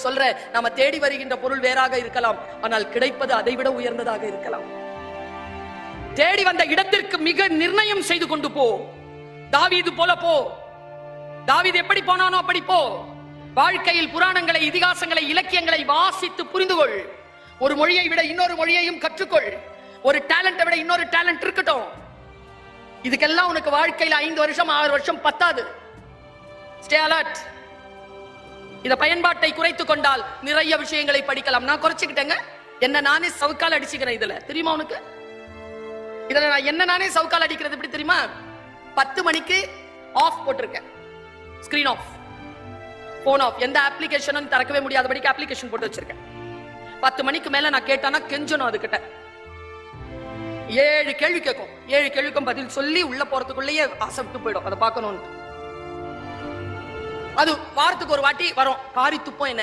சொல்ற நாம தேடி வருகின்ற பொருள் வேறாக இருக்கலாம், ஆனால் கிடைப்பது அதைவிட உயர்ந்ததாக இருக்கலாம். தேடி வந்த இடத்திற்கு மிக நிர்ணயம் செய்து கொண்டு போ. தாவீது போல போ. தாவீது எப்படி போனானோ அப்படி போ. வாழ்க்கையில் புராணங்களை, இதிகாசங்களை, இலக்கியங்களை வாசித்து புரிந்து கொள். ஒரு மொழியை விட இன்னொரு மொழியையும் கற்றுக்கொள். ஒரு டேலண்டை விட இன்னொரு டேலண்ட் இருக்கட்டும். இதுக்கெல்லாம் உனக்கு வாழ்க்கையில் 5 வருஷம் 6 வருஷம் பத்தாது. Stay alert. இத பயன்பாட்டை குறைத்துக் கொண்டால் நிறைய விஷயங்களை படிக்கலாம். நான் குறைச்சுக்கிட்டேங்க. என்ன நானே சவுக்கால் அடிச்சுக்கிறேன். இதுல தெரியுமா உனக்கு? இதுல நான் என்ன நானே சவுக்கால் அடிக்கிறது எப்படி தெரியுமா? 10 மணிக்கு ஆஃப் போட்டிருக்கேன். Screen off, phone off. எந்த அப்ளிகேஷனும் திறக்கவே முடியாதபடிக்கு அப்ளிகேஷன் போட்டு வச்சிருக்கேன். 10 மணிக்கு மேல நான் கேட்டானா கெஞ்சணும். அதுகிட்ட 7 கேள்வி கேட்கும். 7 கேள்விக்கும் பதில் சொல்லி உள்ள போறதுக்குள்ளேயே ஆசை விட்டு போயிடும். அதை பார்க்கணும்னு. அது வாரத்துக்கு ஒரு வாட்டி வரும். காரி துப்பம் என்ன